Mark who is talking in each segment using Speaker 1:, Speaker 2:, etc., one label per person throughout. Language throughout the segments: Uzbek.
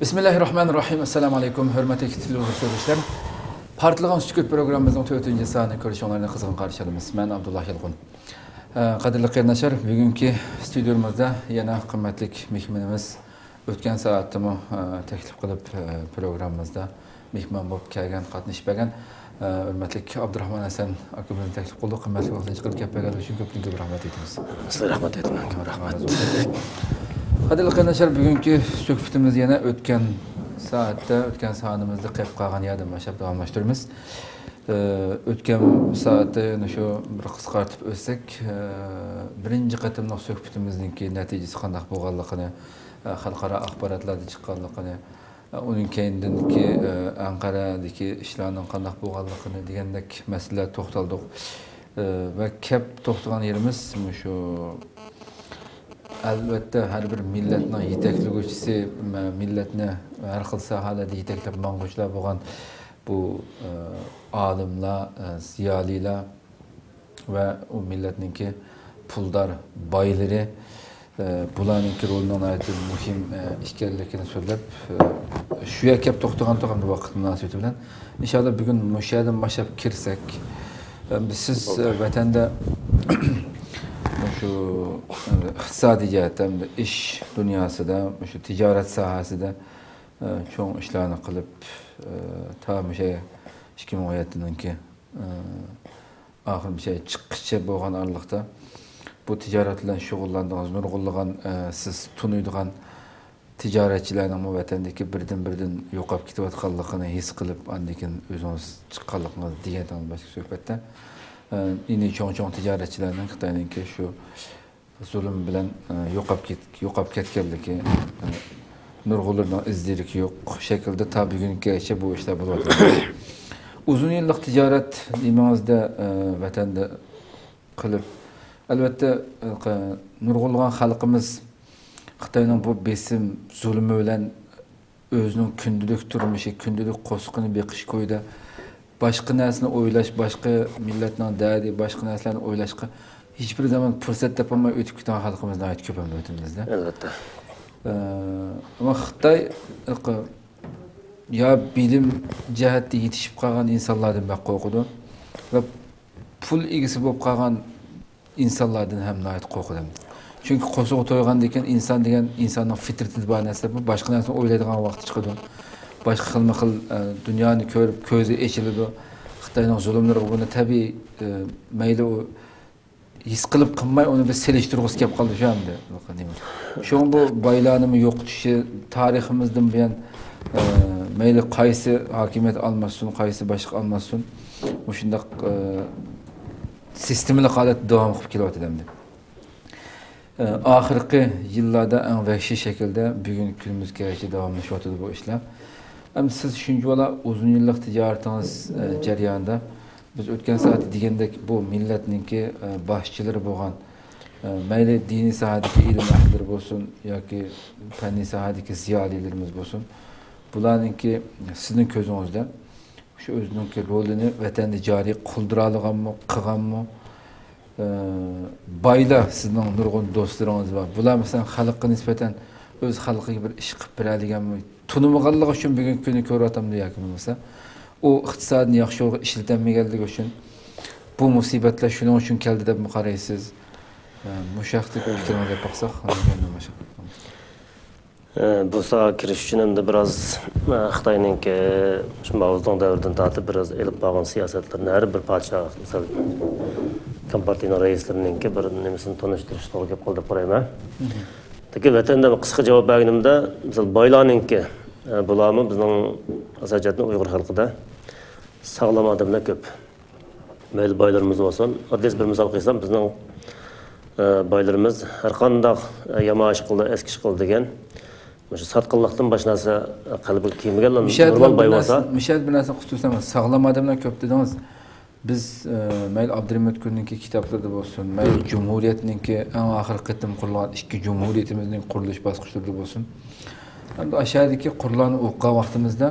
Speaker 1: Bismillahirrahmanirrahim. Assalamu alaykum. Hörmətli izləyicilər. Partlayan Sükut proqramımızın 4-cü saniyəsini görüşənlərinə qızğın qarşı alırıq. Mən Abdullah Yılğun. Qadirli qarindaşlar, bugünkü stüdyomuzda yana qimmatli mehmonimiz o'tgan saatımı təklif qilib proqramımızda mehmon bo'lib kelgan, qatnashmagan hörmətli Abdurrahman Hasan akamizni təklif qildik. Qimmatli vaqtingizni qilib kelganligi uchun ko'p rahmat aytamiz.
Speaker 2: Sizlarga rahmat aytaman. Rahmat.
Speaker 1: Qadirli qarindaşlar, bugünkü söhbətimiz yana o'tgan saatda, o'tgan saatımızda qilib qolgan yerdan boshlab davomlashtiramiz. O'tgan saatda yana shu bir qisqartib o'tsak, birinchi qatimliq suhbatimizningki natijasi qanday bo'lganligini, xalqaro axborotlarda chiqqanligini, uning keyindinki Anqaradagi ishlarning qanday bo'lganligini degandek masalalar to'xtaldik. Va kep to'xtagan yerimiz shu albatta har bir millatning yetakliguvchisi, millatni har xil sohalarda yetaklab mang'uvchilar bo'lgan bu olimlar, ziyolilar va u millatningki puldor boylari bularningki rolini aytib muhim ekanligini so'zlab shu yerga kelib to'xtagan vaqt munosabati bilan inshaalloh bugun o'sha yerdan boshlab kirsak, siz vatanda şu iqtisodiy jihatdan ish dunyosida, shu tijorat sohasida cho'ng ishlarni qilib, ta o'sha 2017-ninki oxir bir şey chiqqischa bo'lgan araliqda bu tijorat bilan shug'ullandingiz, nurg'unlagan siz tunuydigan tijoratchilarning bu vatandagi birdan yo'qolib ketayotganligini his qilib, andikin o'zingiz chiqqanligingiz degan boshqa suhbatda yine çoğun ticaretçilerden Xitoyninki şu zulüm bilen yo'qolib ketganligi, nurg'unlarning izlari yo'q şekilde ta bugungacha bu ishlar bo'lyapti. Uzun yillik tijorat deymamizda vatanda qilib, albatta nurg'unlagan xalqimiz Xitoyning bu besim zulmü bilan o'zining kundalik turmushi, kundalik qo'sqini beqish qo'ydi. Başka narsani o'ylash, başka millatning derdi, başka narsalarni o'ylashga hiçbir zaman fırsat topolmay o'tib ketgan xalqimizdan aytib ko'pam o'timizda.
Speaker 2: Albatta.
Speaker 1: Ama Xitoy ya bilim jihatda yetishib qolgan insonlardan baq qo'rqidi va pul egasi bo'lib qolgan insonlardan ham nayt qo'rqdim. Chunki qo'shiq to'ygandan keyin inson degan insonning fitrati bor narsa bu, boshqa narsani o'ylaydigan vaqt chiqadi. Başka xilma-xil dünyani ko'rib ko'zi echiladi. Xitoyning zulmlari buni tabiiy mayli u his qilib qilmay uni biz selishtirg'isi kelib qoldi shu hamda. Shu bu boylanimi yo'qotishi tariximizdan buyon mayli qaysi hokimiyat almasin, qaysi boshqa almasin, shunday sistemli holat davom qilib kelyapti hamda. Oxirgi yillarda eng vahshiy shaklda bugungi kunimizgacha davomlashyapti bu ishlar. Hem siz şunca ola uzun yıllık ticaretiniz jarayonida biz o'tgan saat degandek bu millatninki başçıları bo'lgan, mayli diniy sohadagi ilm ahllari bo'lsin yoki fanniy sohadagi ziyolilarimiz bo'lsin, bularninki sizning ko'zingizda shu o'zininki rolini vatanda joriy qildira olganmi, qilganmi? Boylar sizning nurg'un do'stlaringiz bor. Bular masalan xalqqa nisbatan o'z xalqiga bir ish qilib bera olganmi? Tunumağanlığı için bugün günü körüyotam diye mesela o iqtisadni yaxshi yo'lga ishlatilmaganligi uchun bu musibetler şunun için keldi deb qaraysiz. Bu şahslik fikrimizga baqsaq,
Speaker 2: bu saha kirish uchun endi biraz Xitoyninki shu mavzudan davrdan tortib biraz elib borgan siyosatlarni har bir podshoh, misol kompartiyaning raislarininki bir nimasini tanishtirish to'g'ri gap qildi qarayman. Peki vatanda qisqa javob berganimda, misol boylarninki bularmi bizning asosiyatni Uyg'ur xalqida sog'lom odamlar ko'p. Mayli boylarimiz bo'lsin, oddiy bir misol qo'ysam, bizning boylarimiz har qanday yamash qildi, eskish qildi degan, o'sha sotqinlikdan bosh narsa qalbiga kiymaganlar normal boy bo'lsa,
Speaker 1: mishal bir narsa xususan sog'lom odamlar ko'p dedingiz. Biz mayli Abdurahmat Gulninki kitoblarida bo'lsin, mayli Cumhuriyetninki eng oxirgi qitim qurilgan ikki Cumhuriyetimizning qurilish bosqichlarida bo'lsin. Hamda aşağıdaki qurilgan o'qigan vaqtimizda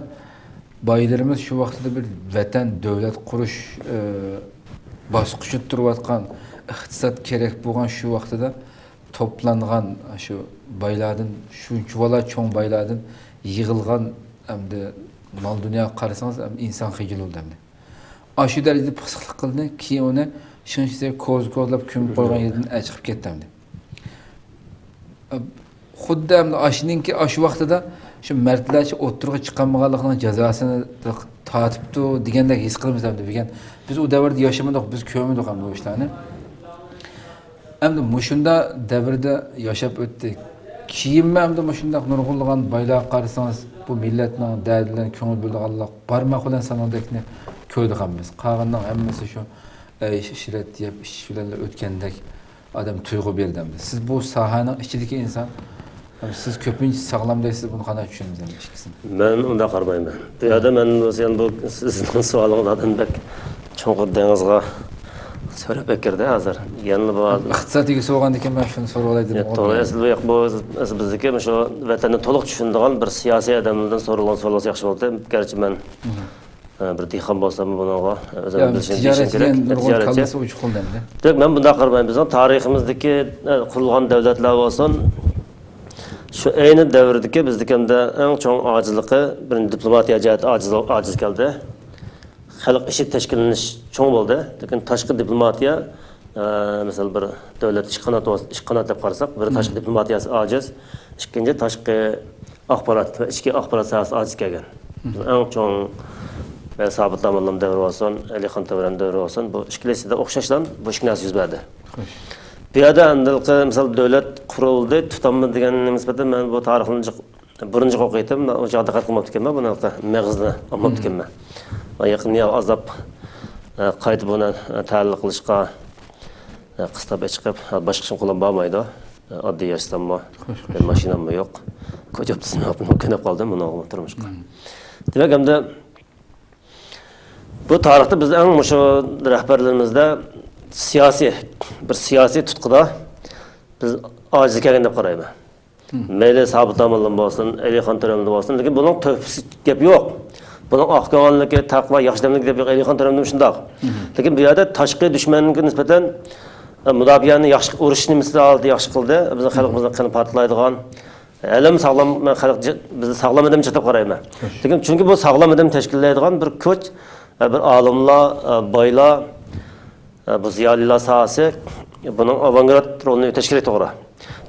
Speaker 1: boylarimiz shu vaqtida bir vatan, davlat qurish bosqichida turayotgan, iqtisod kerak bo'lgan shu vaqtida to'plangan shu baylardan, şunçuvala çoğun baylardan yığılgan hamda mal dünya qarasangiz inson xijil bo'ldi hamda. Aşı derecede pısıqlıq qildi, keyin uni shuncha ko'zlab ko'mib qo'ygan yerdan chiqib ketdi hamda. Xuddi hamda ashininki aşı vaqtida shu mardlarcha o'ttirga chiqolmaganligining jazosini tatibdi degandek his qilamiz hamda degan. Biz u davrda yashamadik, biz ko'rmadik hamda bu ishlarni. Hamda mushunda davrda yashab o'tdik. Keyin hamda mushunda nurg'unlagan baylar qarasangiz bu millatning dardlarini ko'ngil bo'lganlar barmoq bilan sanadekni ko'rdik. Qag'inning hammasi shu ishrat deb ish bilan o'tgandek adam tuyg'u berdi. Siz bu sohaning ichidagi inson, siz ko'pincha sog'lom deysiz, buni qanday tushunasiz ishkisini?
Speaker 2: Men unda qarmayman. Bu yerda men o'zim bu sizning savolingizni bek cho'nqur dengizga so'rab bekirdi hozir. Yana bu
Speaker 1: iqtisodiy so'g'andan keyin men shuni so'rab olay dedim.
Speaker 2: To'g'ri, bu bizdagi shu vatanni to'liq tushunadigan bir siyosiy odamlardan so'ralgan savol yaxshi bo'ldi. Garchi men bir dehqon bo'lsam bunaqa o'zim bilishim kerak. Tijoratchi uch qo'ldanda. Demak, men bunda qarmayman. Bizning tariximizdagi qurilgan davlatlar bo'lsin, shu ayni davrdagi bizdikanda eng cho'ng ojizligi bir diplomatiya jihati ojiz keldi. Xalq ishi tashkillanish cho'ng bo'ldi. Lekin tashqi diplomatiya, misol bir davlat ishqanot deb qarasak, bir tashqi diplomatiyasi ojiz, ikkinchi tashqi axborot va ichki axborot sohasi ojiz kelgan. Eng cho'ng sabit zamanlam davri olsun, Alixon Tavran davri olsun, bu ikkilisida o'xshashdan bu ikki narsa yuz berdi. Bu yerda misol davlat qurildi, tutammi degan nisbatan men bu tarixni birinchi o'qiydim, o joyda diqqat qilmabdi ekanman, buni mag'izni olmabdi ekanman. Yaqinda azab qayta buni ta'lil qilishga qistab chiqib, boshqa ishim qo'lim bo'lmaydi. Oddiy yashammi, mashinammi yo'q. Ko'chibsizmi, ko'nib qoldim buni turmushga. Demak, hamda bu tarixda biz eng shu rahbarlarimizda siyosiy tutquda biz ojiz kelgan deb qarayman. Mayli Sabit Amallan bo'lsin, Alixon Tavrandan bo'lsin, lekin buning tövbisi gap yo'q. Buning oqko'ngilligi, taqvo, yaxshidamlik deb yo'q. Alixon Tavrandan shundoq. Lekin bu yerda tashqi dushmanga nisbatan mudofiani yaxshi urishni misolida yaxshi qildi. Bizning xalqimizni qanday portlaydigan alam sog'lom xalq bizni sog'lom odam deb qarayman. Lekin chunki bu sog'lom odam tashkillaydigan bir kuch, bir olimlar, boylar, bu ziyolilar sohasi buning avangard rolini o'tash kerak to'g'ri.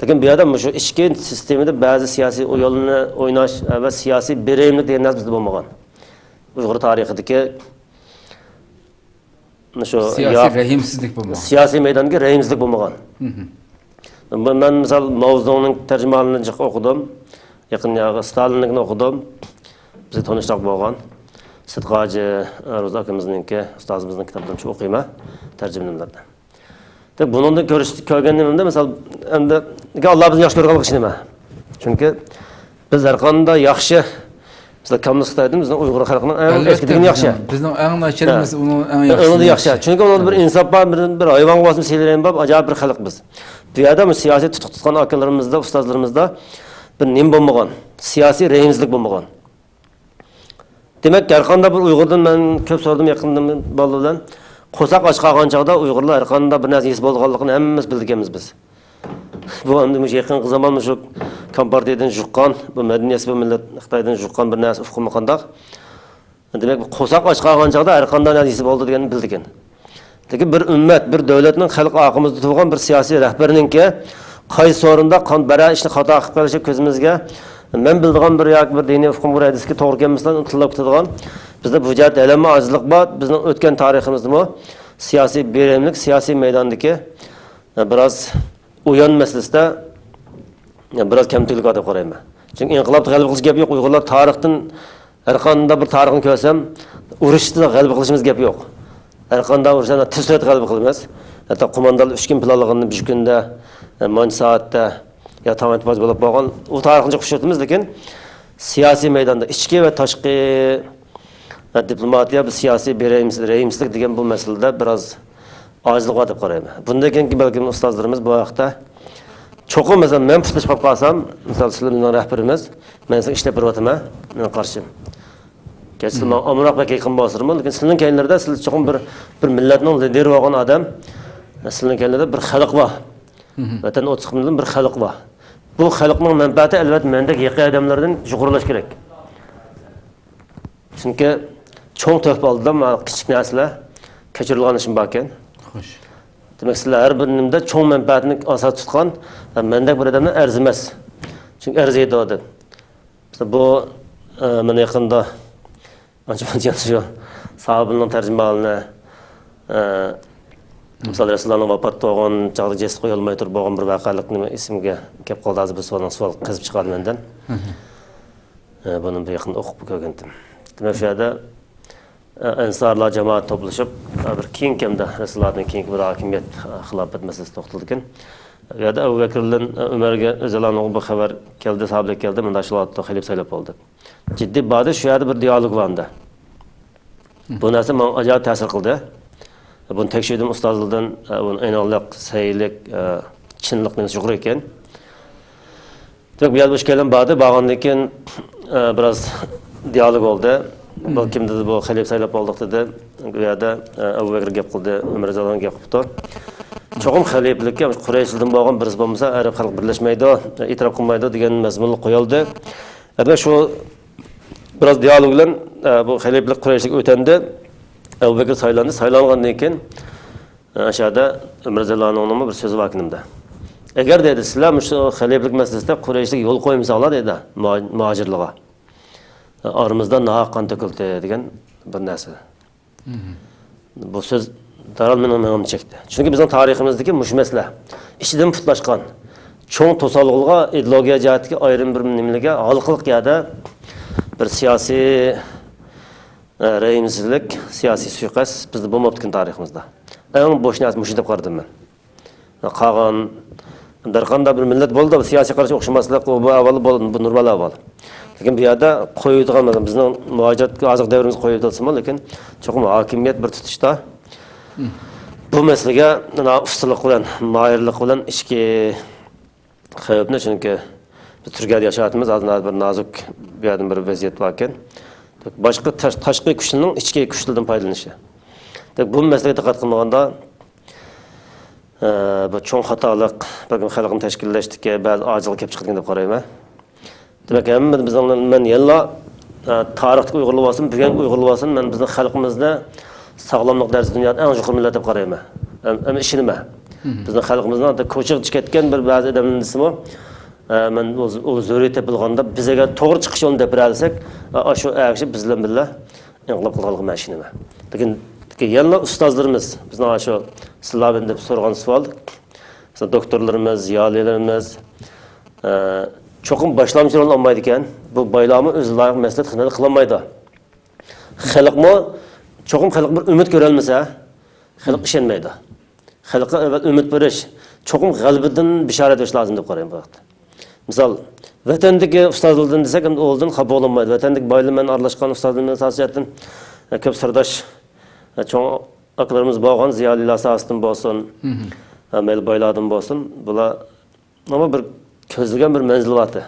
Speaker 2: Lekin bu yerda shu ichki sistemada ba'zi siyosiy o'yinlarni o'ynash va siyosiy berayimlik degan narsa bizda bo'lmagan. Uyg'ur tarixidagi shu
Speaker 1: siyosiy rahimsizlik bo'lmagan.
Speaker 2: Siyosiy maydonga rahimsizlik bo'lmagan. Men misol Mao Zedongning tarjimonini o'qidim. Yaqinda Stalinnikni o'qidim. Biz tanishlar bo'lgan. Sidqoji Ro'za akamizningki, ustozimizning kitoblaridan o'qiyman, tarjimalardan. Deb buningda ko'rganimda misol endi Alloh bizni yaxshi ko'rganlik uchun nima? Chunki biz har qanday yaxshi misol kommunist Xitoydan bizning Uyg'ur xalqining eng eskidan yaxshi.
Speaker 1: Bizning eng nacharimiz eng
Speaker 2: yaxshi. Chunki uning bir insof bor, bir hayvon bo'lsin, seylarim bor, ajoyib bir xalq biz. Bu yerda siyosiy tutuq tutgan akalarimizda, ustozlarimizda bir nim bo'lmagan, siyosiy rahimsizlik bo'lmagan. Demak, har qanday bir Uyg'urdan men ko'p so'radim yaqinda bolalar bilan. Qo'saq ochqagan chog'da Uyg'urlar har qanday bir narsa his bo'lganligini hammamiz bilganmiz biz. Bu endi yaqin zaman shu kompartiyadan juqqan, bu madaniyat bu millat Xitoydan juqqan bir narsa hukmi qandaq. Demak, qo'saq ochqagan chog'da har qanday narsa his bo'ldi deganini bildigan. Lekin bir ummat, bir davlatning xalq oqimizda turgan bir siyosiy rahbarninki qaysi o'rinda bara ishni xato qilib qolishi ko'zimizga men bildigan bir yoki bir diniy hukm hadisga to'g'ri kelmasdan tilab ketadigan bizda bu jihat alamma ojizlik bor. Bizning o'tgan tariximizda siyosiy beremlik, siyosiy maydondagi biroz o'yin masalasida biroz kamchilik deb qarayman. Chunki inqilobni g'alaba qilish gap yo'q. Uyg'urlar tarixdan har qanday bir tarixni ko'rsam, urushda g'alaba qilishimiz gap yo'q. Har qanday urushda tezroq g'alaba qilamiz. Hatto qo'mondonlar 3 kun planlaganini 1 kunda, man soatda ya tamamen bazı bo'lib bo'lgan u tarixni xushutimiz, lekin siyosiy maydonda ichki va tashqi diplomatiya, siyosiy berayimsizlik degan bu masalada biroz ojizlik bor deb qarayman. Bundan keyingi balki ustozlarimiz bu vaqtda cho'qim masalan men putlashib qolib qolsam, misol sizlarning rahbarimiz, men sizni ishlab beryapman, men qarshim. Kesin amroq va yaqin bo'lsam, lekin sizlarning keyinlarda siz cho'qim bir millatning lideri bo'lgan odam, sizlarning keyinlarda bir xalq bor. Vatan 30 milyon bir xalq bor. bu xalqning manfaati albatta mendek yaqin odamlardan yuqorilash kerak. Chunki cho'ng to'p oldim, kichik narsalar kechirilgan ishim bor ekan.
Speaker 1: Xo'sh.
Speaker 2: Demak, sizlar har bir nimada cho'ng manfaatni asos tutgan mendek bir odamdan arzimas. Chunki arziydi odam. Bu mana yaqinda ancha shu sahobaning tarjimalini misol Rasulullohning vafot bo'lgan chog'da jest qo'ya olmay turib bo'lgan bir voqelikni esimga kelib qoldi. Hozir bir savol qizib chiqadi mendan. Buni bir yaqinda o'qib ko'rgandim. Demak, shu yerda Ansarlar jamoat to'plashib bir keng kamda Rasulullohning keng bir hokimiyat xilofat masalasi to'xtaldi ekan. Bu yerda Abu Bakrdan Umarga o'zlarining bu xabar keldi, sahobalar keldi, menda shu vaqtda xilif saylab oldi. Jiddiy ba'da shu yerda bir dialog vardı. Bu narsa menga ajoyib ta'sir qildi. Buni tekshirdim ustozlardan, buni aniqlik, saylik, chinlikning yuqori ekan. Demak, bu yerda ish kelgan ba'da bo'lgandan keyin biroz dialog oldi. Bu kimdi bu xilif saylab oldik dedi. Bu yerda Abu Bakr gap qildi, Umar Zalon gap qildi. Çoğum xaliflikka Qurayshlardan bo'lgan birisi bo'lmasa, Arab xalq birlashmaydi, e'tirof qilmaydi degan mazmunni qo'yildi. Endi shu biroz dialog bilan bu xaliflik Qurayshga o'tandi. Abu Bakr saylandi, saylangandan keyin aşağıda Umar Zalonning bir so'zi bor ekanimda. Agar dedi, sizlar shu xaliflik masalasida Qurayshga yo'l qo'ymasa dedi, muhojirlarga. Aramızda nahaq qon to'kildi degan bir narsa. Bu so'z daral mening mengim chekdi. Chunki bizning tariximizdagi mush masala ichidan putlashgan, cho'ng to'salg'ilga ideologiya jihatga ayrim bir nimalarga xalqlik yada bir siyosiy rejimsizlik, siyosiy suiqasd bizda bo'lmayotgan tariximizda. Eng bo'sh narsa mush deb qaradim men. Qolgan darqanda bir millat bo'ldi, siyosiy qarash o'xshamaslik bu avval bo'ldi, bu normal avval. Lekin bu yerda qo'yilgan bizning muhojiratga hozir davrimiz qo'yilsa, lekin cho'qim hokimiyat bir tutishda bu masalaga ustalik bilan, moyillik bilan ichki xavfni, chunki biz Turkiyada yashayapmiz, hozir bir nozuk bir vaziyat bor ekan. Boshqa tashqi kuchning ichki kuchlardan foydalanishi. Bu masalaga diqqat qilmaganda bu cho'ng xatolik, balkim xalqni tashkillashdagi ba'zi ojizlik kelib chiqadigan deb qarayman. Demek ki bizden yalla tarixte uyg'urlab olsin, bugun uyg'urlab olsin, men bizning xalqimizda sog'lomlik darsi dunyoda eng yuqori millat deb qarayman. Ama ishonma. Bizning xalqimizdan ko'chib ketgan bir ba'zi odamlarning ismi men o zo'ri tepilganda bizga to'g'ri chiqish yo'lini deb beralsak, shu ashi bizlar billah inqilab qilganligini ishonma. Lekin yalla ustozlarimiz bizning shu sizlardan deb so'ragan savol, doktorlarimiz, ziyolilarimiz çoğum başlamcı rol almaydı iken, bu bayramı öz layık meslek xizmeti kılamaydı. Xalqma çoğum xalq bir ümit görelmese, xalq işenmeydi. Xalqa evet ümit veriş, çoğum galbidan bişaret veriş lazım deb qarayım bu vaqtda. Misal, vatandagi ustozlardan desek, oldin xafa olmaydi. Vatandagi baylar bilan aralashgan ustozlardan asosiyatdan ko'p sirdosh cho'ng aqlarimiz bo'lgan ziyolilar asosidan bo'lsin, mel baylardan bo'lsin, bular ama bir közlügen bir menzil vardı.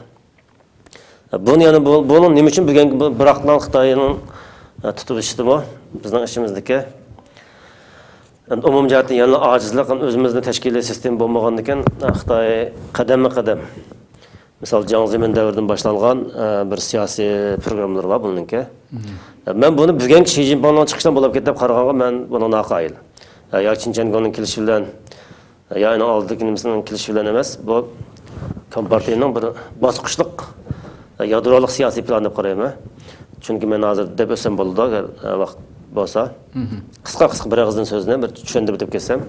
Speaker 2: Bunu yani bunun nima uchun bugun Iroqdan Xitoyning tutib ishdi bu bizning ishimizdagi. Umum jihatdan yana ojizlik, o'zimizning tashkiliy sistem bo'lmagandan keyin Xitoy qadam-qadam misol Jiang Zemin davridan boshlangan bir siyosiy programmalar bor buningki. Men buni bugun Xi Jinpingning chiqishidan bo'lib ketib qaraganda men buni naqoyil. Ya Xinjiangning kelishi bilan yani oldiki nimasining kelishi bilan emas, bu Kompartiyaning bir bosqichlik yadroliq siyosiy plan deb qarayman. Chunki men hozir deb o'sam bo'ldi, agar vaqt bo'lsa, qisqa bir og'izdan so'zni bir tushuntirib deb kelsam,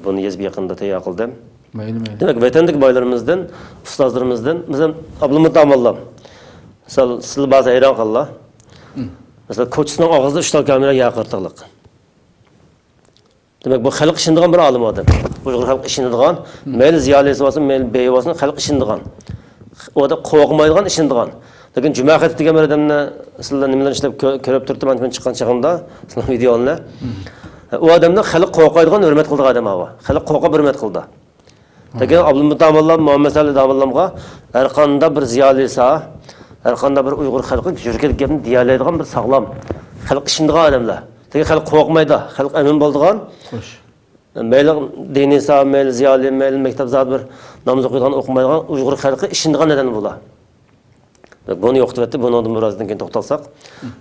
Speaker 2: buni yezib yaqinda tayyor qildim. Mayli. Demak, vatandagi boylarimizdan, ustozlarimizdan, bizning Abdulmutt Amallam. Misol, sizlar ba'zi hayron qollar. Misol, ko'chisining og'zida 3 ta kamera yaqirtiqliq. Demek bu xalq işindiğen bir alim adam. Uyghur xalq işindiğen, meyli ziyalisi olsun, meyli beyi olsun, xalq işindiğen. O da qo'rqmaydigan işindiğen. Lekin Jumaxet degan bir odamni sizlar nimadan ishlab ko'rib turdim, men chiqqan chaqimda, sizlar videoni. O odamni xalq qo'rqaydigan hurmat qildi odam ava. Xalq qo'rqib hurmat qildi. Lekin Abdulmutt Amallam, Muhammad Salih Davallamga har qanday bir ziyalisi, har qanday bir Uyghur xalqi yurgan gapni deyalaydigan bir sog'lom xalq işindiğen odamlar. Lekin xalq qo'rqmaydi, xalq amin bo'ldigan. Meyli dini sahib, meyli ziyali, meyli mektep zat bir namaz okuyduğun, okumaydıgan Uyghur halkı işindiğen neden bu la. Bunu yoktu etti, bunu ondan birazdan kendi toxtalsak.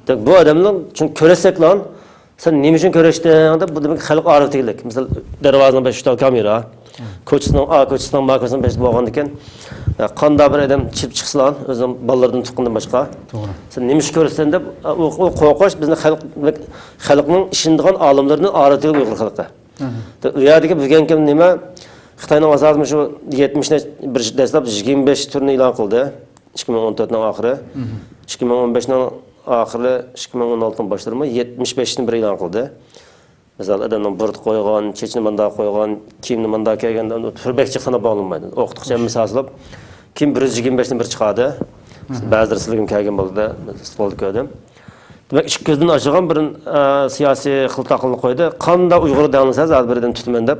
Speaker 2: Bu adamlar çünkü köresek lan, sen neyim için köreştiğin bu demek halk arif değillik. Mesela dervazının 5 tal kamera, koçsunun A koçsunun B koçsunun 5 boğan diken, qanda bir adam çip çıksa lan, özüm ballardan tuqqandan başqa. Sen neyim için köreştiğin de o qo'rqosh bizni halkның işindiğen alimlerinin arif değil Uyghur halkı. U yerdagi bo'lgan kim nima? Xitoyning asosan shu 70 bir dastlab 25 turni e'lon qildi. 2014 ning oxiri, 2015 ning oxiri, 2016 ning boshlarida 75 ni bir e'lon qildi. Misol odamning burd qo'ygan, chechni manda qo'ygan, kiyimni manda kelganda turbek chiqsana bog'lanmaydi. O'qituvchi misolab kim 125 ni bir chiqadi. Ba'zilar sizlarga kelgan bo'ldi, stolda ko'rdim. Demek iç gözünün açılan bir siyasi xıltaqılını koydu. Qanda Uyghur dağılınsa zat birden tutman deb.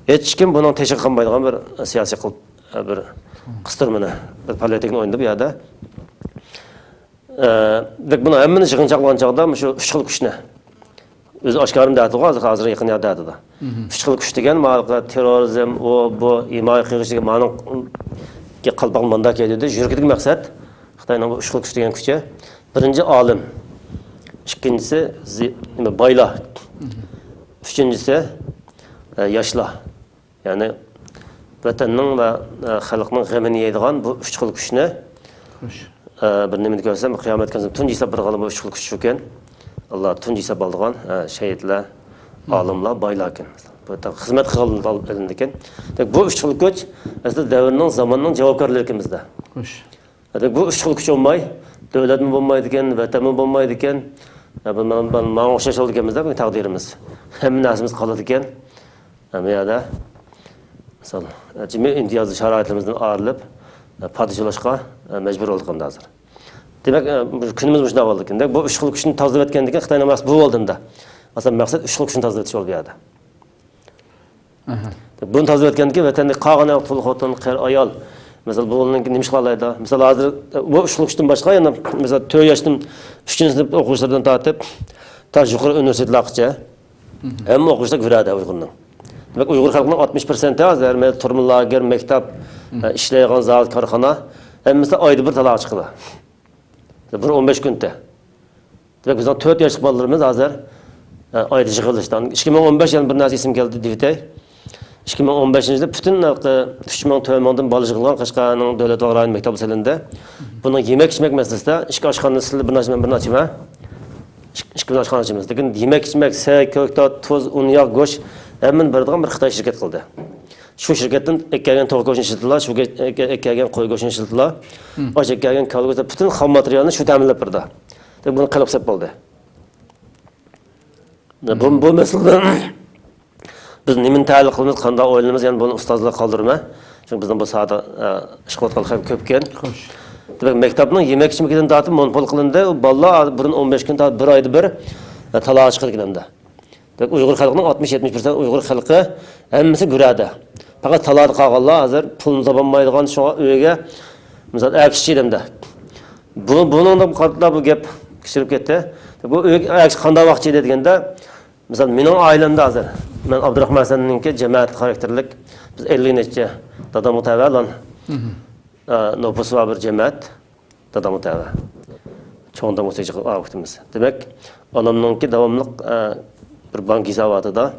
Speaker 2: Hiç kim bunun teşvik qilmaydigan bir siyasi bir qistirmini, bir politik o'yinda bu yerda. Demek buni hammani yig'inchoqlagan chog'da shu 3 xil kuchni o'zi oshkorim deydi hozir yaqin yerda deydi. 3 xil kuch degan ma'lumot terrorizm, bu imoya qilishga ma'lum qalbaq manda keldi. Yurgidagi maqsad Xitoyning bu 3 xil kuch degan kuchi. Birinci alim. İkincisi bayla. Üçüncüsü yaşla. Yani vatanның ve halkның g'amini yeydigan bu 3 xil kuchni bir nimani ko'rsam qiyomat kunida tunji hisob bir g'alaba 3 xil kuch ekan. Alloh tunji hisob oldigan shahidlar, olimlar, baylar ekan. Bu xizmat qilgan ekan. Bu 3 xil kuch aslida davrning, zamonning javobgarligimizda. Bu 3 xil kuch olmay devletmi bo'lmaydi ekan, vatanmi bo'lmaydi ekan. Mana o'xshash oldi ekanmiz-da bu taqdirimiz. Hamma narsamiz qoladi ekan. Hamma yerda misol jimi imtiyozli sharoitimizdan ayrilib podisholashga majbur bo'ldik hozir. Demak, kunimiz shunday bo'ldi ekan. Bu 3 xil kuchni tozalab etgandan keyin Xitoyning maqsadi bu bo'ldimda. Aslida maqsad 3 xil kuchni tozalatish bo'ldi bu yerda. Buni tozalab etgandan keyin vatanda qolgan xotin, qir, ayol mesela bu onun neymiş kalaydı? Mesela hazır bu 3 xil kuchdan boshqa yana mesela 4 yoshdan 3-sinf o'quvchilardan tortib ta yuqori universitetlargacha hamma o'quvchilar ko'radi Uyg'urning. Demak Uyg'ur xalqining 60% hozir turmush lager, maktab, ishlaydigan zavod, korxona hammasi oyda bir taloq chiqadi. Bir 15 kunda. Demak bizning 4 yoshli bolalarimiz hozir oyda yig'ilishdan 2015 yana bir narsa esim keldi deydi. 2015-yilda bütün 3000 bola yig'ilgan Qashqarning davlat va rayon maktab salonida buni yemek-ichmak masalasida ishga oshxonasida bir narsa ishga oshxona ochamiz. Lekin yemek-ichmak, say, ko'ktot, tuz, un, yog', go'sht hammasini beradigan bir Xitoy shirkat qildi. Shu shirkatdan ekkagan to'g'ri go'shtni ishlatdilar, shu ekkagan qo'y go'shtni ishlatdilar. Osh ekkagan kalgo'da bütün xom materialni shu ta'minlab berdi. Deb buni qilib hisob bo'ldi. Bu masalada biz nimani ta'lil qilamiz, qanday o'ylaymiz, yani buni ustozlar qoldirma. Chunki bizning bu sohada ish qilayotgan ham ko'p ekan. Demak, maktabning yemek-ichmakidan tortib monopol qilindi. Bolalar burun 15 kun tortib bir oyda bir taloq chiqarganda. Demak, Uyg'ur xalqining 60-70% Uyg'ur xalqi hammasi ko'radi. Faqat taloq qolganlar hozir pulni topolmaydigan shu uyga misol akishchidimda. Buningdan qartlar bu gap kishirib ketdi. Bu aksh qanday vaqt edi deganda, misol mening oilamda hozir men Abdurahmon Hasanninki jamoat xarakterlik biz 50 necha dadam mutavalan nüfusu var bir cemaat dadam mutava. Çoğunda musiqi vaqtimiz. Demek onamninki davamlıq bir bank hisobatida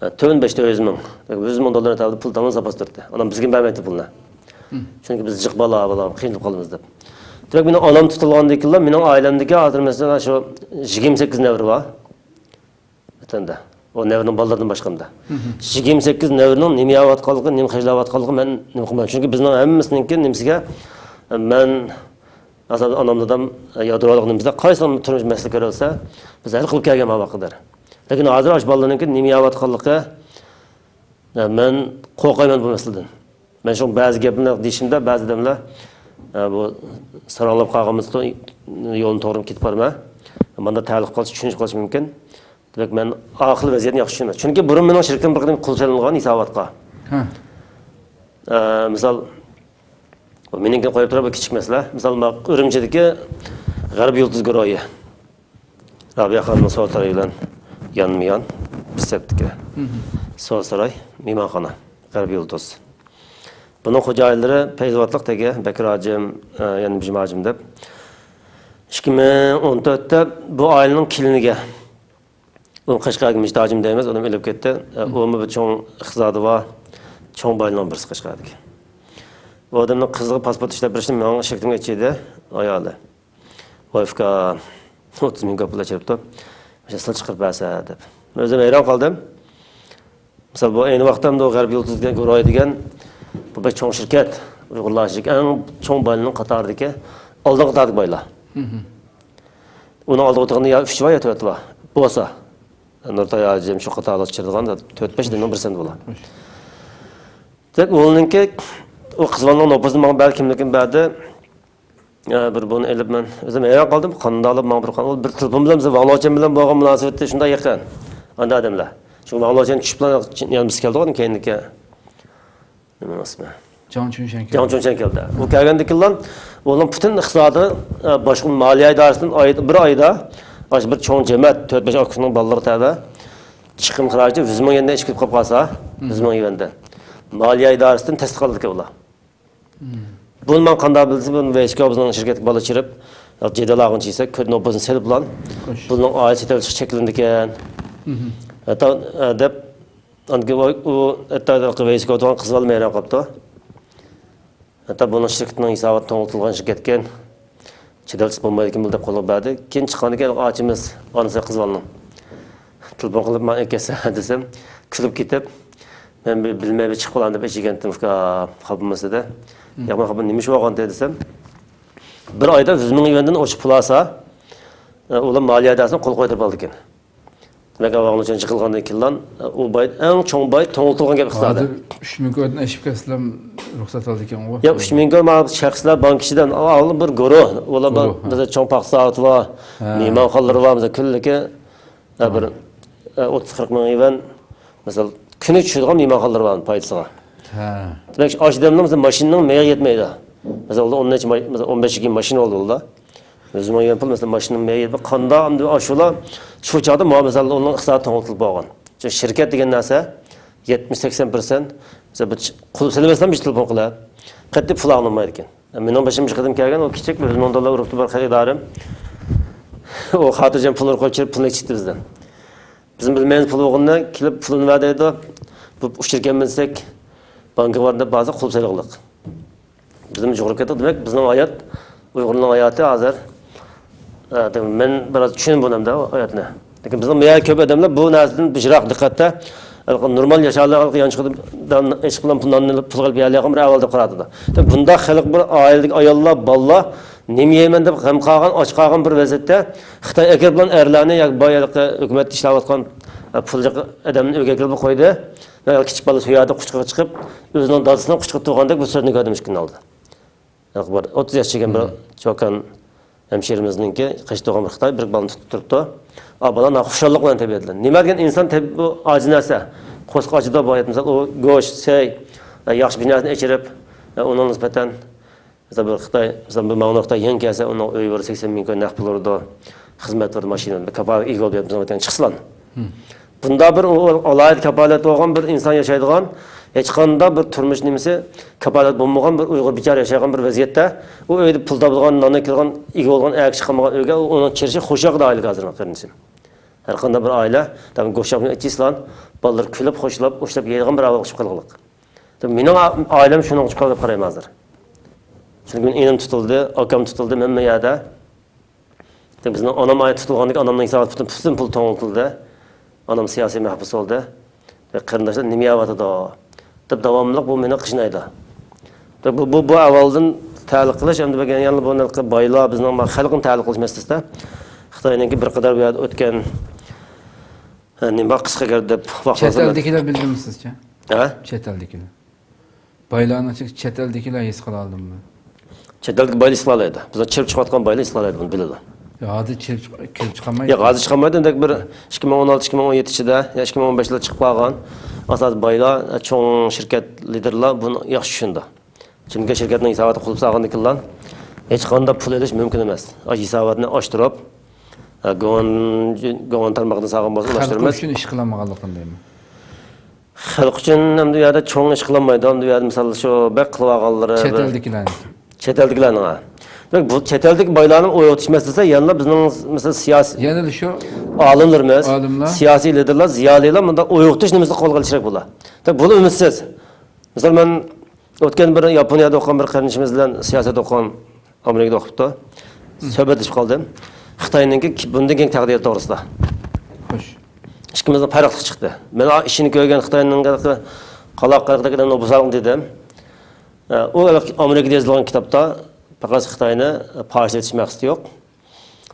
Speaker 2: 4-5 özümün. 100 ming dollar tavdi pul tamam zapas turdi. Onam bizga bermaydi pulni. Çünkü biz jiq bala qiynalib qolamiz deb. Demek mening onam tutilgandan keyin mening oilamdagi hozir mesela shu 28 nevri bor. Vatanda. O nevrinin ballardan başqamda. 28 nevrinin nima yapayotganligi, nima qilishayotganligi men nima qilmayman. Chunki bizning hammamizninki nimasiga men aslida onamdan yodroligimizda qaysi turmush masala ko'rsa, biz hal qilib kelgan vaqtlar. Lekin hozir yosh bolalarninki nima yapayotganligi men qo'rqaman bu masaladan. Men shu ba'zi gaplarni deyishimda ba'zi odamlar bu saralab qolganmiz yo'lni to'g'ri ketib borma. Menda ta'liq qilish, tushunish qilish mumkin. Demek ben ahıl vaziyetini yaxshi tushunaman. Chunki burun mening shirkam bir qadam qo'l solingan hisobotga. Misol meningga qo'yib turib kichik masala. Misol Urumchidagi G'arb yulduz guruhi. Rabiya xonning so'rtlari bilan yonma-yon Biseptiki. So'saray, mehmonxona, G'arbiy Yulduz. Bunun xo'jayinlari Feyzvatliq tegi Bekir hacım, yani bizim hacım deb 2014'te bu ailenin kiliniga o Qashqarga hacım deymiz, odam elib ketdi. O'mi bir cho'ng iqtisodi va cho'ng boylarning birisi Qashqarga. Bu odamning qiziga pasport ishlab berishni menga shaktimga ichidi, ayoli. Oyfka 30 ming pul chiribdi. O'sha chiqarib bersa deb. O'zim hayron qoldim. Misal bu ayni vaqtda ham G'arbiy Yulduzga Go'roy degan bu bir cho'ng shirkat, Uyg'urlashlik eng cho'ng boylarning qatoridagi oldingi qatorlik boylar. Uni oldiga o'tirganda ya 3 va ya 4 va bo'lsa, Nurtay hacım shu qatorlik chirdigan 4-5 dinning birisini bo'lar. Tek o'g'linki o qizlarning nopozini menga balkimlikin berdi. Bir bunu elib men o'zim hayron qoldim. Qanday olib men bir telefon bilan biz Vanglochen bilan bo'lgan munosabatda shunday yaqin. Anda odamlar. Shu Vanglochen tushib bilan yanimiz keldi keyinga. Nima ismi?
Speaker 1: Jon Chunshan
Speaker 2: keldi. U kelgandikilan o'g'lim butun iqtisodi boshqa moliya idorasidan bir oyda bir cho'ng jamoat 4-5 okning bolalari tabi chiqim xarajati 100 ming yenda chiqib qolsa, 100 ming yenda. Moliya idorasidan tasdiqlandi ular. Bunu ben qanday bildim, bunu VSK bizning şirket bola chirib, jedalag'in chiysa, ko'd nopozini selib bilan, bunun oil chetel cheklindi ekan. Hatta deb angi u hatta VSK o'tgan qiz bola mehron qopti. Hatta bunun şirketning hisobi to'g'ritilgan shirkat ekan. Chetelsiz bo'lmaydi ekan deb qo'lga berdi. Keyin chiqqanidan keyin ochimiz onasi qiz bolaning. Telefon qilib men akasi desam, kulib ketib, men bilmay chiqib qo'lan deb echigandim xabamasida. Ya ben haber neymiş var kan desem. Bir ayda 100 ming yuandan oşup pul alsa, ular maliye idarasına kol koydurup aldı ekan. Demek Vanglochen çıkılgandan keyin o bay en çoğun bay to'g'ritilgan gap hisobda.
Speaker 1: 3 ming ko'dan ashib kelsalar ruxsat oldi ekan u.
Speaker 2: Ya 3 ming ma shaxslar bank ishidan olib bir guruh, ular biza cho'ng paxsat va mehmonxonalar va biza kunligi bir 30-40 ming yuan mesela kuni tushadigan mehmonxonalar var foydasiga. Demek ki aşıdamın maşının meye yetmeydi. Mesela onun için mesela 15 gün maşın oldu da. O zaman yapıl mesela maşının meye yetmedi. Kanda aşılar şu çağda mesela onun iqtisadi to'g'ritilib bo'lgan. Şirket degan narsa 70-80% mesela bir qulub selmesdan bir telefon qilib, qattiq pul olmaydi ekan. Mening boshimga chiqdim kelgan o kichik bir 100 ming dollar uribdi bir xaridarim. O xotirjam pullar qo'yib pulni ichdi bizdan. Bizim bilmaymiz pul bo'lgandan kelib pulni va'daydi. Bu shirkat bilsak banka varında bazı qulub sayliqliq. Bizim coğrafiyada demek bizning hayot Uyg'urning hayoti hozir men biraz tushunib bo'lamda hayotni. Lekin bizning meya ko'p odamlar bu narsadan bijroq diqqatda normal yashaganlar yanchiqdan ish bilan pul qilib berayotgan bir avval deb qaradi. Bunda xalq bir oiladagi ayollar, bolalar nima yeyman deb g'am qolgan, och qolgan bir vaziyatda Xitoy agar bilan erlarni yoki boyalikda hukumat ishlayotgan pulji odamni uyga kirib qo'ydi. Kichik bola suyadi quchqiga chiqib, o'zining dadasidan quchqib turgandek bu so'zni ko'rdim ishkin oldi. Yani 30 yoshga bir cho'kan hemşirimizningki qishto'g'an bir Xitoy bir bolani tutib turibdi. Bola xushallik bilan tabiatlan. Nima degan inson bu ojiz narsa. Qo'sqochida boyat misol o go'sht, sey, yaxshi binosini ichirib, uning nisbatan mesela bir Xitoy, mesela bir ma'noda yangi kelsa, uning uyi 80 ming naqd pul urdi. Xizmat va mashinani kapolat egol deb bizga chiqslan. Bunda bir alayet kapolat bo'lgan bir inson yashaydigan, hech qanday bir turmush nimasi kapolat bo'lmagan bir Uyg'ur bichara yashagan bir vaziyatda, u uyda pul topilgan, nonni kirgan, ega bo'lgan, ayak chiqmagan uyga uni chirishi xo'shaq oilaga hozir qarinishim. Har qanday bir oila, tam go'shaqni ichishlan, bolalar kulib, xo'shlab, o'shlab yeydigan bir avval chiqib qolganlik. Mening oilam shuni chiqib qolib qarayman hozir. Chunki enim tutildi, akam tutildi, men yerda. Bizning onam ayt tutilgandek, onamning hisobi butun pul to'g'ritildi. Anam siyosiy mahbus oldu ve qarindoshlar nima yapadi deb davomli bu meni qishnaydi. Bu avvaldan ta'liq qilish hamda bo'lgan yana bu boylar bizning xalqni ta'liq qilish masalasida Xitoyningki bir qadar bu yerda o'tgan nima qisqa deb
Speaker 1: chet eldagilar bildimi sizcha?
Speaker 2: Ha?
Speaker 1: Chet eldagilar. Boylarni chet eldagilar his qila oldimmi?
Speaker 2: Chet eldagi boylar his qiladi. Bizlar chirib chiqayotgan boylar his qiladi buni biladi.
Speaker 1: Ya hozir kelib chiqmaydi.
Speaker 2: Ya hozir chiqmaydi, demak bir 2016-2017-da, ya 2015-da chiqib qolgan asos boylar, cho'ng shirkat liderlar buni yaxshi tushundi. Chunki shirkatning hisobini qilib solgandikilar hech qanday pul olish mumkin emas. Hisobotni ochtirib, Go'an tarmoqni sağlam bo'lsa
Speaker 1: Xalq
Speaker 2: ulaştırmaz.
Speaker 1: uchun ish qilmaganligini deymi?
Speaker 2: Xalq uchun ham bu yerda cho'ng ish qilinmaydi. Bu yerda misol shu bak qilib olganlari.
Speaker 1: Chet elliklarni.
Speaker 2: Chet elliklarning. Demak bu chet eldagi boylarni o'yitish masalasi yana bizning misol siyosiy
Speaker 1: Yana shu
Speaker 2: olimlarimiz,
Speaker 1: olimlar,
Speaker 2: siyosiy liderlar, ziyolilar bunda o'yitish nimasini qo'lga olishrak bo'ladi. Demak buni umidsiz. Misol men o'tgan bir Yaponiyada o'qigan bir qarindoshimiz bilan siyosat o'qigan Amerikada o'qibdi. Suhbatlashib qoldim. Xitoyninki bundan keyin taqdiri to'g'risida.
Speaker 1: Xo'sh.
Speaker 2: İkimizden farklı çıktı. Ben işini görgen Xitayning qalaqlardagidan obuzalım dedim. O Amerikada yazılan kitapta faqat Xitayni parcha etish maqsadi yo'q.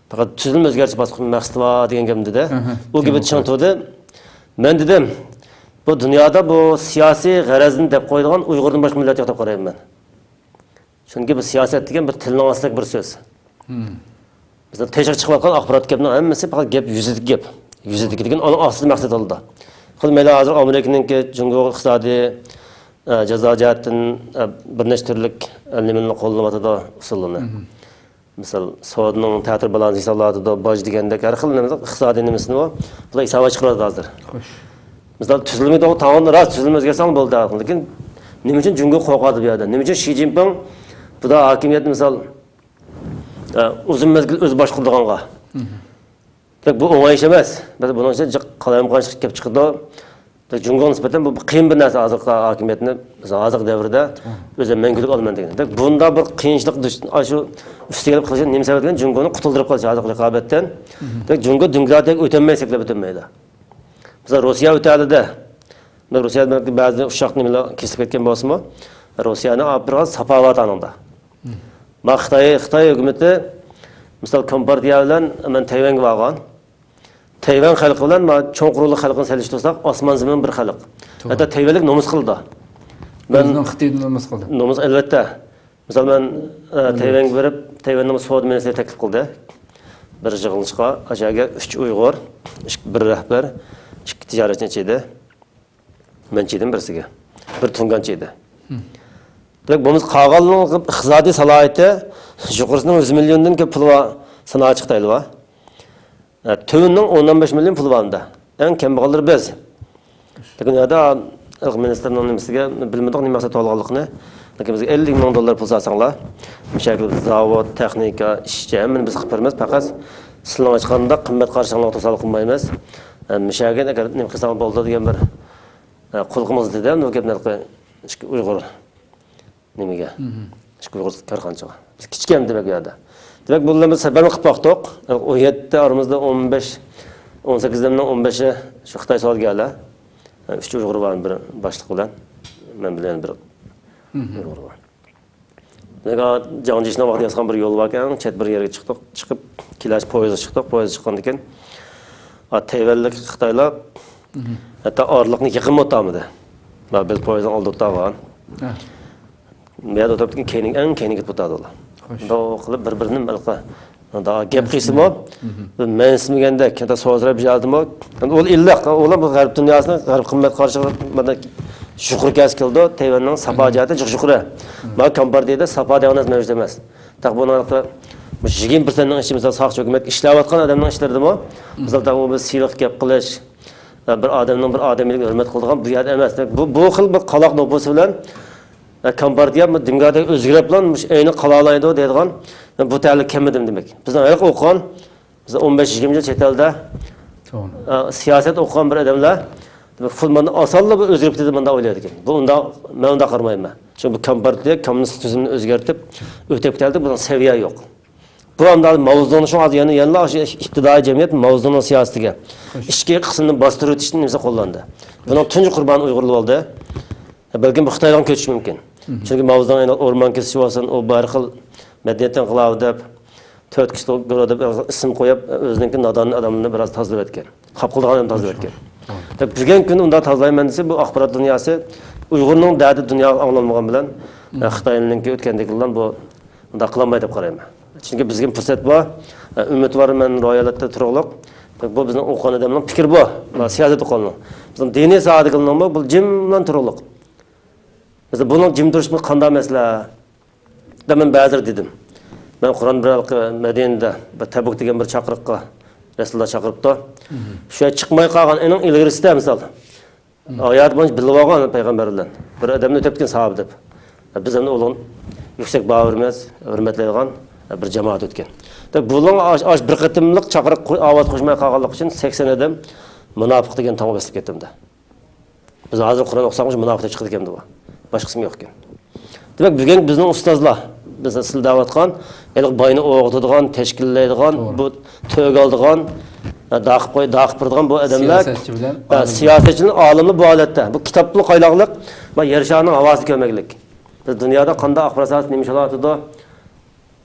Speaker 2: Faqat tuzilma o'zgartirish bosqichi maqsadi bor degan gap dedi. O gibi tushuntirdi. Men dedim, bu dunyoda bu siyosiy g'arazini deb qo'yadigan Uyg'urdan boshqa millat yo'q deb qarayman men. Chunki bu siyosat degan bir tilning ostidagi bir so'z. Bizda tashqi chiqayotgan axborot gapning hammasi faqat gap yuzidagi gap. Yüzüdeki degan onun asli maqsad oldi. Xilmaylar hozir Amerikaningki Jungo iqtisodiy jazo jihatdan bir nechta turlik nimalarni qo'llanadi usulini. Misol savdoning ta'tir balansi hisoblanadi, boj degandek har xil iqtisodiy nimasini bular hisobga chiqaradi hozir. Xo'sh. Misol tuzilmaydi o tag'in rost tuzilma o'zgarsang bo'ldi. Lekin nima uchun Jungo qo'rqadi bu yerda? Nima uchun Shi Jinping buda hokimiyat misol uzun mezgil o'z boshqardiganga bu o'ng'ay ish emas. Biz buning uchun qalayimqanchilik kelib chiqdi. Jungo nisbatan bu qiyin bir narsa hozirgi hokimiyatni hozirgi davrda o'zi mangulik olman degan. Bunda bir qiyinchilik shu ustiga kelib qilish nima sabab degan Jungoni qutuldirib qolish hozirgi raqobatdan. Jungo demokratiyaga o'tolmaysa o'tolmaydi. Biz Rossiya o'tadida. Rossiya bilan ba'zi ushaq nimalar kesib ketgan bo'lsa-mu, Rossiyani biroz sapovat anında. Xitoy hukumati misol Kompartiya bilan men Tayvanga borgan. Tayvan xalqi bilan cho'ng qurulli xalqini solishtirsak, osmon zamin bir xalq. Hatto Tayvanlik nomus qildi.
Speaker 1: Men Xitoyni nomus qildi.
Speaker 2: Nomus albatta. Misol men Tayvanga berib, Tayvanning savdo ministri taklif qildi. Bir yig'ilishga, ajaga 3 Uyg'ur, bir rahbar, 2 tijoratchi edi. Men chedim birsiga. Bir tunganchi edi. Demak, bu qog'alning iqtisodiy salohiyati yuqorisining 100 milliondan ko'p pul sanoat chiqdi va Tövünün 10-15 milyon pulu var da. En kembag'allar biz. Lekin ya da ministerning nimasiga bilmadik nima maqsad olganligini. Lekin bizga 50 ming dollar pul salsanglar, mishakil zavod, texnika, ishchi hammasini biz qilib beramiz. Faqat sizlar ochganda qimmat qarshiliqni to'sal qilmaymiz. Mishakil agar nima qilsang bo'ldi degan bir qulqimiz dedi. Bu gapni Uyg'ur nimaga? Uyg'ur karxonchiga. Biz kichkam demak u yerda. Demek bunlarımız sebebini qilib boqdik. O 7 aramızda 15, 18'den 15'e şu Xitay solganlar. 3 Uyg'ur var bir boshliq bilan. Men bilan bir Uyg'ur var. Demek Janjishna vaqt yozgan bir yo'l bor ekan, chet bir yerga chiqdik, chiqib kilash poyezd chiqdik, poyezd chiqqandan keyin Tayvanlik Xitoylar hatto orliqni yaqin o'tamidi. Biz poyezddan oldida o'tgan. Bu yerda o'tirib keyin eng keyinga o'tadi ular. Qilib bir-birini malqa. Da gap qilsimi, mensmiganda katta so'zlab jaldimi? U illiq, ular bu g'arb dunyosini, g'arb qimmat qarshiligida shukur kas qildi. Tayvanning sapojati juqjuqra. Ma Kompardiyada sapa degan mavjud emas. Taq buni 20%ning ishimizda saqchi hukumat ishlayotgan odamning ishlardimi? Bizda bu siyliq gap qilish, bir odamning bir odamiylikni hurmat qiladigan bu yer emas. Bu xil bir qaloq nopusi bilan Kompartiya dunyoda o'zgarib bilan ayni qalolaydi deydigan bu ta'lik kamidim demak. Bizdan ayaq o'qigan, biz 15-20 yil chet elda siyosat o'qigan bir odamlar fulmani osonla o'zgarib ketadi deb o'ylaydi ekan. Bu unda men unda qarmayman. Chunki bu Kompartiya kommunist tuzumni o'zgartib o'tib keldi, bundan saviya yo'q. Bu anda mavzuni shu yana ibtidoiy jamiyat mavzuning siyosatiga ichki qismini bostirib o'tishni nimasi qo'llandi. Bundan tunji qurbon Uyg'urlar bo'ldi. Balkim bu Xitoydan ko'chish mumkin. Chunki mavzudan o'rmon kesish bo'lsin, u bir xil madaniyatdan qiladi deb 4 kishi deb ism qo'yib, o'zining nodon odamni biroz tozalab etgan. Xap qilgan ham tozalab etgan. Bugun kun unda tozalayman desa, bu axborot dunyosi Uyg'urning da'di dunyo anglanmagan bilan Xitoyning o'tgandagilar bu unda qilolmaydi deb qarayman. Chunki bizga fursat bor, umid bor, men ro'yxatda turug'liq. Bu bizning o'qigan odamning fikri bor, siyosat o'qiganlar. Bizning diniy saodiqligimiz bu jim bilan turug'liq. Mesela bunun jim duruşmu qanday masala? Da men ba'zir dedim. Men Qur'on bir Medine'de bir Tabuk degan bir chaqiriqqa Rasululloh chaqiribdi. Shu chiqmay qolgan ening ilgirisida misol. Oyat bo'yicha bilib olgan payg'ambar bilan bir odamni o'tib ketgan sahoba deb. Biz uni ulug' yuksak bağırmaz, hürmetlaydigan bir jamoat o'tgan. Buning osh bir qitimliq chaqiriq ovoz qo'shmay qolganlik uchun 80 odam munofiq degan tomga bosib ketdi. Biz hozir Qur'on o'qisamiz munofiq deb chiqdi ekan bu. Boshqasi yo'q ekan. Demak, bugun bizning ustozlar biz asl da'vatgan, eliq boyni o'g'itadigan, tashkillaydigan, bu to'g oldigan, daqib birdigan bu odamlar siyosatchining olimli bu holatda. Bu kitobli qayloqliq va yer sharining havosi ko'maklik. Biz dunyoda qanday axborot nima sharoitida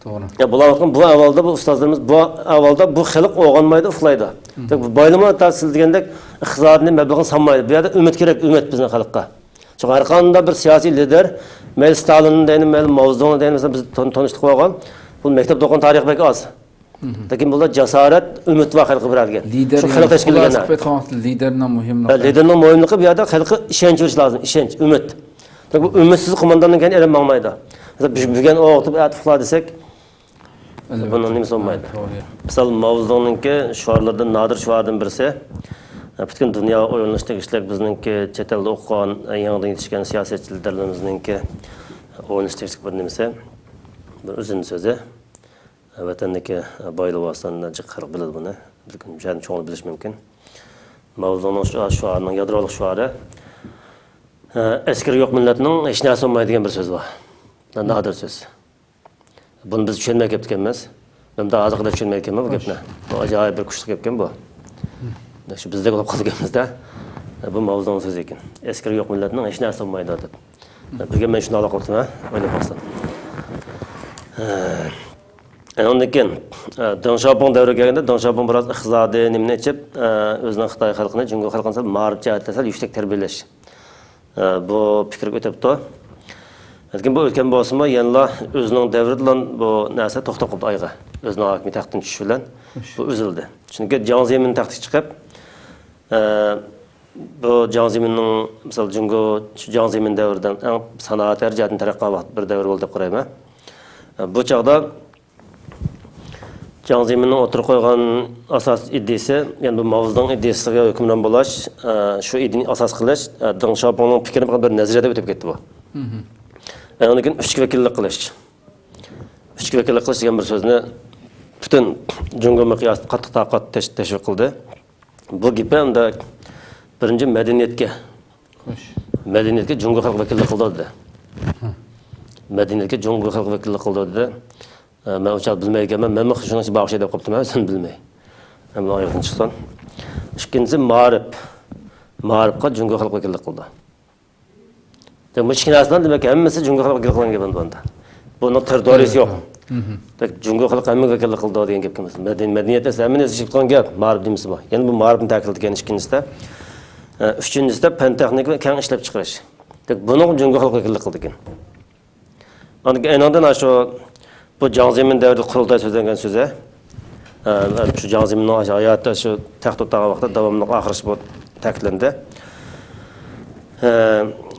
Speaker 2: to'g'ri. Ya bular bu avvalda bu ustozlarimiz bu avvalda bu xalq o'g'onmaydi, uxlaydi. Bu boylama ta'sil degandek iqtisodni mablag'ini sanmaydi. Bu yerda umid kerak, umid bizning xalqqa. Çünkü har qanday bir siyosiy lider, mel Stalinni deyni, mel Mao Zedongni deyni, biz tanishdik bo'lgan. Bu maktab o'qigan tarix bek oz. Lekin bular jasorat, umid va xalqqa beradigan. Shu xalq tashkillangan.
Speaker 1: Liderning muhimligi.
Speaker 2: Liderning muhimligi bu yerda xalqqa ishonch berish lozim, ishonch, umid. Bu umidsiz qo'mondondan keyin erim mangmaydi. Mesela bugun o'qitib atiflar desak, bunun nimasi olmaydi. Misal Mao Zedongninki shuarlardan nadir shuardan birisi. Bütün dünya oyunlaştığı işler bizninki chet elda o'qigan, yangidan yetishgan siyosatchilarimizningki oyunlaştığı bir nimasi. Bir uzun so'zi. Vatandagi boylik vasitani jiqirib biladi buni. Lekin jani cho'ng'il bilish mumkin. Mao Zedongning shuarining yadrolik shuari askari yo'q millatning hech narsa olmaydigan bir so'z bor. Nadir so'z. Buni biz tushunmay ketganmiz. Men da hozirda tushunmay ketganman bu gapni. Bu ajoyib bir kuchli gap ekan bu. Şu bizde qolib qolganimizda bu Mao Zedong so'zi ekan. Askari yo'q millatning hech narsa olmaydi deb. Bugun men shuni aloqa qildim, o'ylab qo'ysam. Ondan keyin Deng Xiaoping davriga kelganda Deng Xiaoping biroz iqtisodiy nimani ichib, o'zining Xitoy xalqini, Jungo xalqini sal ma'rif jihatda sal yuksak tarbiyalash. Bu fikrga o'tibdi. Lekin bu o'tgan bo'lsa-mu, yana o'zining davri bilan bu narsa to'xtab qoldi oyga. O'zining hokimiyat taxtidan tushish bilan bu uzildi. Chunki Jiang Zemin taxtga chiqib, bu Jiang Zeminning misol Jungo Jiang Zemin davridan eng sanoat jihatdan taraqqiyot vaqt bir davr bo'ldi deb qarayman. Bu chaqda Jiang Zeminning o'tirib qo'ygan asos ideyasi, ya'ni bu Mao Zedong ideyasiga hukmron bo'lish, shu ideyani asos qilish, Deng Xiaopingning fikrini bir nazariyada o'tib ketdi bu. Ondan keyin uchga vakillik qilish. Uchga vakillik qilish degan bir so'zni bütün Jungo miqyosida qattiq taqat tashviq qildi. Bu gap hamda birinchi madaniyatga Jungo xalq vakillik qildi dedi. Madaniyatga Jungo xalq vakillik qildi dedi. Men o'chal bilmayganman, men shuni bag'ishlab deb qopdim, o'zim bilmay. Hamma oyog'ini chiqsan. Ikkinchisi ma'rifga Jungo xalq vakillik qildi. Demak, mushkilasdan demak hammasi Jungo xalq vakillik qilgan bunda. Bunun territoriyasi yo'q. Jungo xalq hamma vakillik qildi degan gapga emas. Madaniyat esa hamma narsa chiqqan gap, ma'rif demisi bor. Ya'ni bu ma'rifni ta'kidlagan ikkinchisida. Uchinchisida fan texnika va keng ishlab chiqarish. Buni Jungo xalq vakillik qildi ekan. Ondan shu bu Jiang Zemin davrida qurultay so'zlangan so'zi. Shu Jiang Zeminning hayotda shu taxt o'tgan vaqtda davomli oxirish bu ta'kidlandi.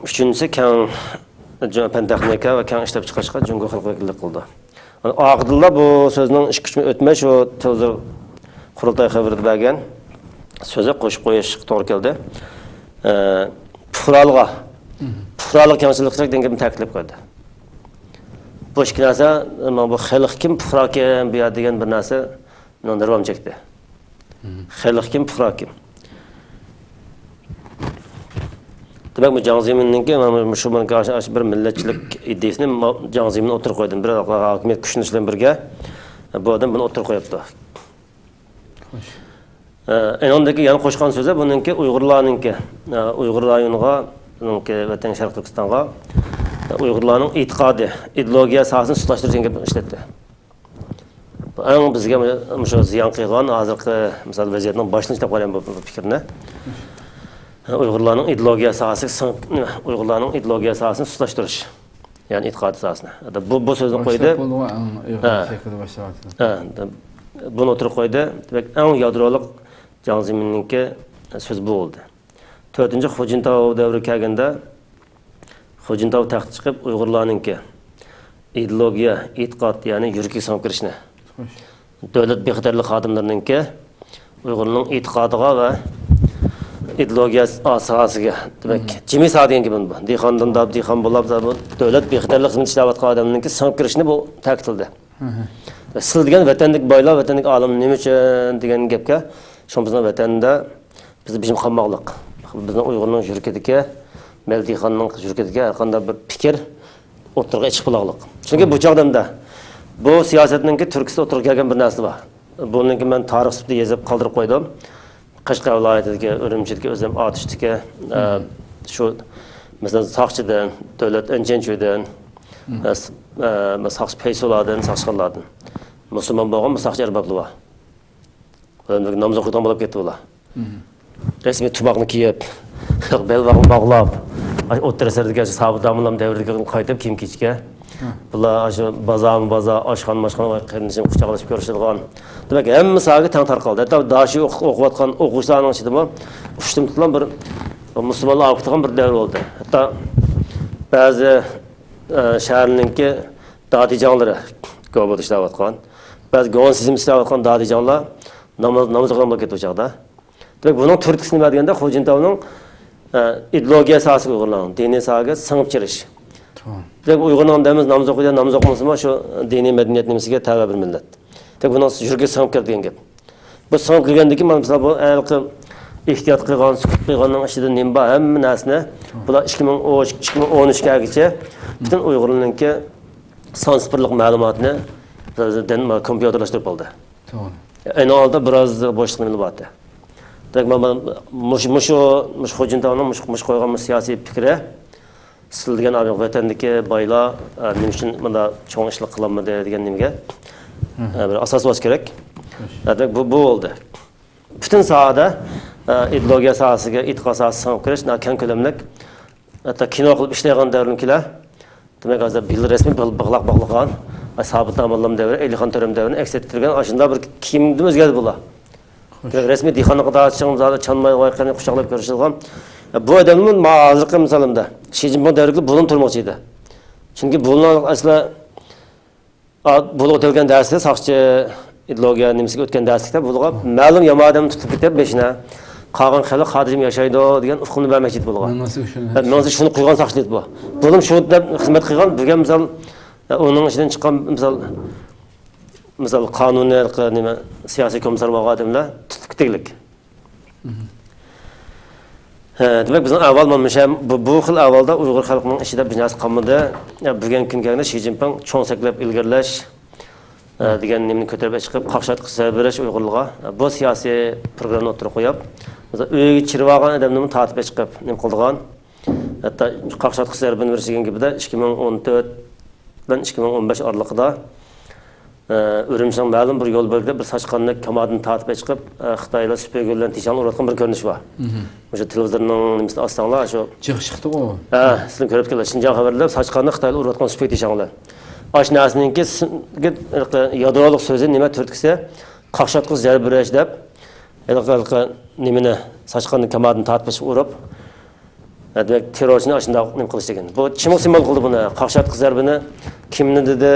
Speaker 2: Uchinchisi keng fan texnika va keng ishlab chiqarishga Jungo xalq vakillik qildi. Aqdillar bu so'zning ish kuchini o'tmay shu hozir qurultay xabarida bergan so'zi qo'shib qo'yish to'g'ri keldi. Puhralga kengchilik degan ta'kidlab qo'ydi. Bu ikki narsa, bu xalq kim, puhra kim bu degan bir narsa mendan davom chekdi. Xalq kim, puhra kim. Demek bu Jiang Zeminninki shu bir millatchilik ideyasini Jiang Zemin o'tirib qo'ydim. Bir hokimiyat kuchini bilan birga bu odam buni o'tirib qo'yibdi. Ondagi yana qo'shgan so'zi buningki Uyg'urlarninki, Uyg'ur rayoniga, vatan Sharq Turkistonga Uyg'urlarning e'tiqodi, ideologiya asosini tutashtirishga gap ishlatdi. Bu eng bizga shu ziyon qilgan hozirgi misol vaziyatning boshini ishlab qo'ygan bu fikrni. Uyg'urlarning ideologiya asosini tutlashtirish. Ya'ni e'tiqod asosini. Bu so'zni qo'ydi. Buni o'tirib qo'ydi. Demak, eng yadrolik Jiang Zeminninki so'z bu bo'ldi. 4-chi Hu Jintao davri kelganda Hu Jintao taxt chiqib Uyg'urlarninki ideologiya, e'tiqod, ya'ni yuridik sanab kirishni. Davlat bexatarlik xodimlarininki Uyg'urning e'tiqodiga va ideologiyasi asosiga, demak, jimi sadigan gibi bu. Dehqondan da dehqon bo'lib, davlat bexatarlik xizmat ishlayotgan odamlarning sinib kirishini bu ta'kidladi. Siz degan vatanlik boylar, vatanlik olim nima uchun degan gapga, shu bizning vatanda biz bijim qolmoqlik. Bizning Uyg'urning yurkidagi, Dehqonning yurkidagi har qanday bir fikr o'tirg'a chiqib qolmoqlik. Chunki bu chog'da bu siyosatning Turkiston o'tirib kelgan bir narsa bor. Buningki men tarix sifatida yozib qoldirib qo'ydim. Qashqar viloyatidagi, Urumchidagi o'zim otishdagi shu masalan soqchidan, davlat injenchidan, soqchi paysolardan, soqchilardan musulmon bo'lgan soqchi arboblar bor. Ularning namoz o'qigan bo'lib ketdi ular. Rasmiy tumoqni kiyib, belbog'ni bog'lab, o'ttirasardagi sabit damlam davriga qaytib kiyim kechga bular shu bozor oshxona qarinishim quchoqlashib ko'rishilgan. Demak, hamma sohaga tang tarqaldi. Hatto dashi o'qiyotgan o'quvchilarning ichida ushtim tutilgan bir musulmonlar olib turgan bir davr bo'ldi. Hatto ba'zi shaharninki dadijonlari ko'p ishlayotgan, ba'zi gonsizm ishlayotgan dadijonlar namoz o'qigan bo'lib ketdi o'chaqda. Demak, buning turtkisi nima deganda Xo'jintavning ideologiya asosiga uyg'urlarning diniy sohaga singib kirish. Demek Uyg'urning demiz namoz o'qiydi, namoz o'qimasmi shu diniy madaniyat nimasiga tabi bir millat. Demek buning yurga singib kirdi degan gap. Bu singib kirgandagi ki, masalan bu alqi ehtiyot qilgan, sukut qilganning ichida nima bor, hamma narsani bular 2013gacha butun Uyg'urlarningki son sifirlik ma'lumotni kompyuterlashtirib oldi. To'g'ri. Ayni holda biroz bo'shliq nima bo'ldi. Demek mush Xo'jintavning mush qo'ygan siyosiy fikri sizilgan abi vatandagi boylar nima uchun bunda cho'ng ishlar qilinmadi degan nimaga bir asos bo'lish kerak. Demak bu bo'ldi. Butun sohada ideologiya sohasiga, e'tiqod sohasiga singib kirish keng ko'lamli. Hatto kino qilib ishlayotgan davrlarnikilar demak hozir bil rasmiy bog'laq sabit amallam davri, Elixon To'ram davrini aks ettirgan ashunda bir kiyimni o'zgardi bular. Rasmiy dehqonga da'vatchilar chanmay voqeani quchoqlab ko'rishilgan. Bu adamın hozirgi misolimda Xi Jinping davrida bo'lib turmoqchi edi. Chunki bunlar asla bo'lib o'tilgan darsda soqchi ideologiya nimasiga o'tgan darslikda bularga ma'lum yomon odam tutib ketib beshina qolgan xalq xotirjam yashaydi degan uqumni bermoqchi edi bularga. Menimcha shuni qo'ygan soqchi edi bu. Bulim shu deb xizmat qilgan degan misol uning ichidan chiqqan misol qonuniy nima siyosiy komissar bo'lgan odamlar tutib ketganlik. Demek bizim avval bu xil avvalda Uyg'ur xalqining ichida bir narsa qolmadi. Bugun kunga Xi Jinping cho'ng saklab ilgirlash degan nimani ko'tarib chiqib, qaqshat qilsa berish Uyg'urlarga bu siyosiy programmani o'tirib qo'yib, uyga chirib olgan odamni tatib chiqib nim qildigan. Hatto qaqshat qilsa berishgan gibida 2014 bilan 2015 oralig'ida Urumchining ma'lum bir yo'l bo'ldi, bir sochqonni kamadini tatib chiqib, Xitoylar supergollarni tishon urayotgan bir ko'rinish bor. O'sha televizorning nimasini ostanglar, shu
Speaker 1: chiqdi u.
Speaker 2: Sizlar ko'rib kelasiz. Shinjon xabarlar sochqonni Xitoylar urayotgan super tishonlar. Oshnasiningki yadroliq so'zi nima turtkisi? Qaqshatqich zarb berish deb, nimani sochqonni kamadini tatib urib, demek terörçünü aşında ne kılıç degan. Bu kim simbol qildi buni? Qaqshat qizarbini kimni dedi?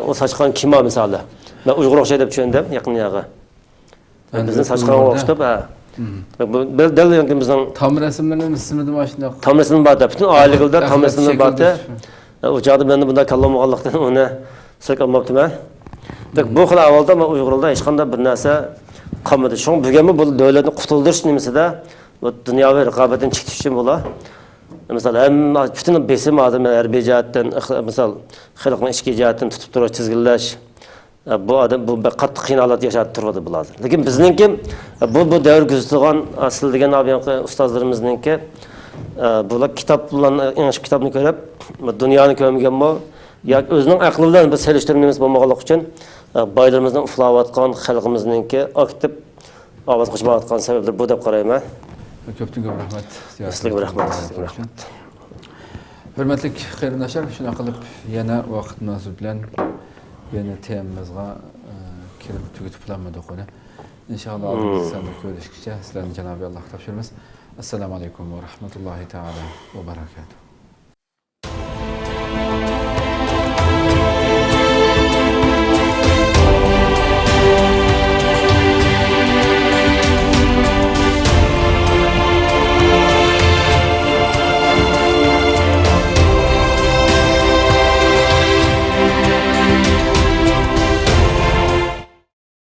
Speaker 2: O saçqan kim misali? Ben Uyg'ur o'xshay deb tushundim yaqin yog'i. Bizning saçqan o'xshab, bu dalilki bizning
Speaker 1: tam rasmlarning ismini mashina.
Speaker 2: Tam rasmim bor. Butun oilalarda tam rasmim bor. O joyda men bunda kallamog'anlikdan uni sirqamabdiman. Bu xil avvalda men Uyg'urlarda hech qanday bir narsa qolmadi. Shu bugunmi bu davlatni qutuldirish nimasida bu dunyoviy raqobatdan chiqish uchun bo'lar. Mesela bütün besim adamı harbiy jihatdan, misal xalqning ichki jihatdan tutib turish, tizginlash bu adam bu qattiq qiynalib yashab turadi bular. Lekin bizningki bu davr kuzatgan asl degan abiyanqi ustozlarimizningki bular kitoblarni eng kitobni ko'rib, dunyoni ko'rmaganmi yoki o'zining aqli bilan bir selishtirmamiz bo'lmaganligi uchun boylarimizning uxlayotgan xalqimizningki aktiv ovoz qo'shmayotgan sabablar bu deb qarayman.
Speaker 1: Ko'pdan ko'p rahmat.
Speaker 2: Sizlarga rahmat.
Speaker 1: Hurmatli qarindoshlar, shuna qilib yana vaqt munosib bilan yana temamizga kelib tugatib qolamiz qo'ni. Inshaalloh sizlarni ko'rishgacha sizlarni Janobi Alloh topshiramiz. Assalomu alaykum va rahmatullohi taala va barakatuh.